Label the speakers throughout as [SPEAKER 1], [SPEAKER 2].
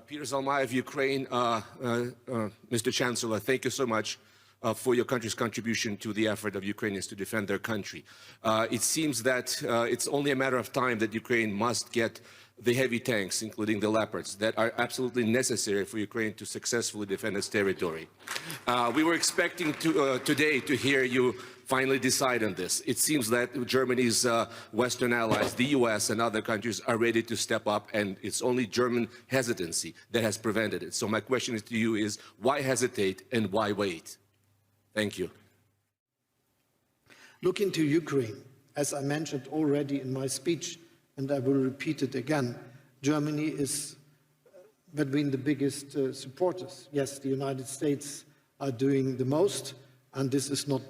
[SPEAKER 1] Peter Zalmayev, Ukraine. Mr. Chancellor, thank you so much for your country's contribution to the effort of Ukrainians to defend their country. It seems that it's only a matter of time that Ukraine must get the heavy tanks, including the Leopards, that are absolutely necessary for Ukraine to successfully defend its territory. We were expecting today to hear you finally decide on this. It seems that Germany's Western allies, the US and other countries, are ready to step up, and it's only German hesitancy that has prevented it. So my question to you is, why hesitate and why wait? Thank you.
[SPEAKER 2] Look into Ukraine. As I mentioned already in my speech, and I will repeat it again, Germany is between the biggest supporters. Yes, the United States are doing the most, and this is not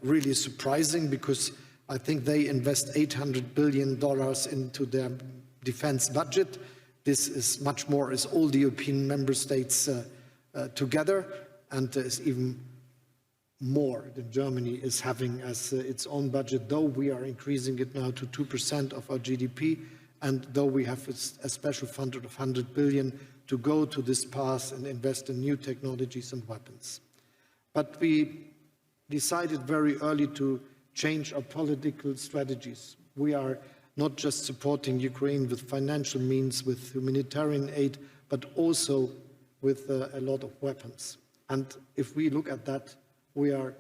[SPEAKER 2] really surprising because I think they invest $800 billion into their defense budget. This is much more as all the European member states together, and is even more than Germany is having as its own budget, though we are increasing it now to 2% of our GDP, and though we have a special fund of 100 billion to go to this path and invest in new technologies and weapons. But we decided very early to change our political strategies. We are not just supporting Ukraine with financial means, with humanitarian aid, but also with a lot of weapons. And if we look at that, we are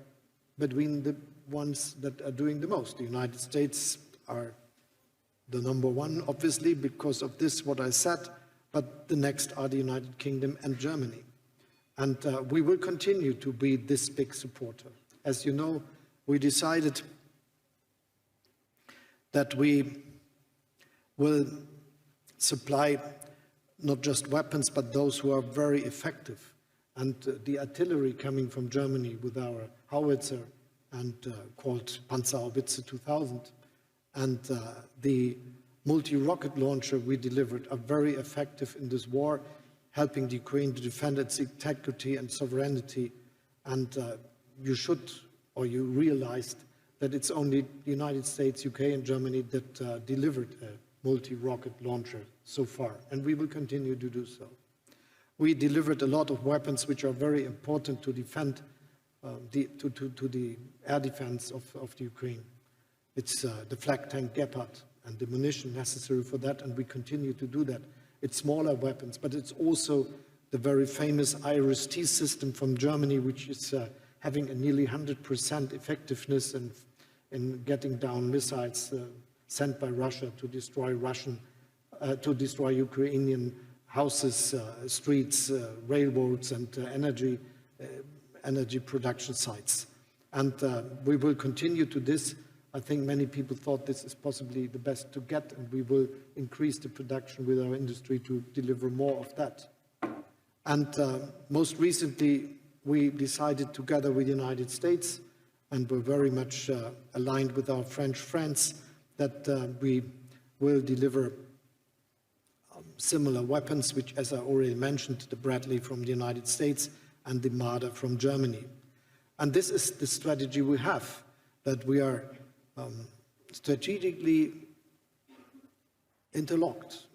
[SPEAKER 2] between the ones that are doing the most. The United States are the number one, obviously, because of this, what I said, but the next are the United Kingdom and Germany. And we will continue to be this big supporter. As you know, we decided that we will supply not just weapons, but those who are very effective. And the artillery coming from Germany with our howitzer and called Panzerhaubitze 2000 and the multi-rocket launcher we delivered are very effective in this war, helping the Ukraine to defend its integrity and sovereignty. And you should, or you realized that it's only the United States, UK and Germany that delivered a multi-rocket launcher so far, and we will continue to do so. We delivered a lot of weapons which are very important to defend the air defense of the Ukraine. It's the flak tank Leopard and the munition necessary for that, and we continue to do that. It's smaller weapons, but it's also the very famous IRIS-T system from Germany, which is having a nearly 100% effectiveness in getting down missiles sent by Russia to destroy Ukrainian houses, streets, railroads, and energy production sites. And we will continue to this. I think many people thought this is possibly the best to get, and we will increase the production with our industry to deliver more of that. And most recently, we decided together with the United States, and we're very much aligned with our French friends, that we will deliver similar weapons, which, as I already mentioned, the Bradley from the United States and the Marder from Germany. And this is the strategy we have, that we are strategically interlocked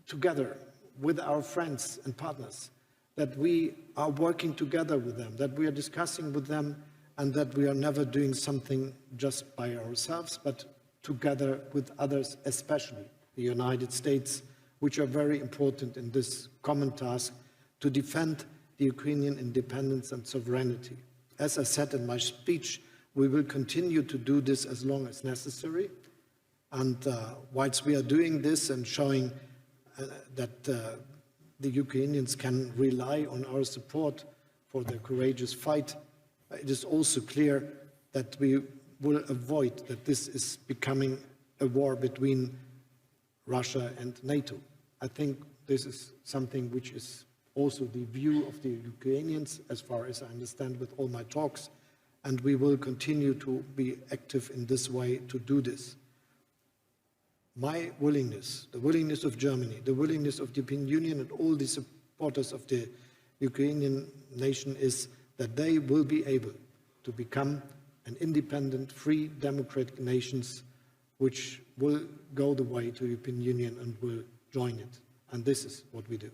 [SPEAKER 2] together with our friends and partners, that we are working together with them, that we are discussing with them, and that we are never doing something just by ourselves, but together with others, especially the United States, which are very important in this common task to defend the Ukrainian independence and sovereignty. As I said in my speech, we will continue to do this as long as necessary. And whilst we are doing this and showing that the Ukrainians can rely on our support for their courageous fight, it is also clear that we will avoid that this is becoming a war between Russia and NATO. I think this is something which is also the view of the Ukrainians, as far as I understand with all my talks, and we will continue to be active in this way to do this. My willingness, the willingness of Germany, the willingness of the European Union and all the supporters of the Ukrainian nation is that they will be able to become an independent, free, democratic nations which will go the way to the European Union and will join it. And this is what we do.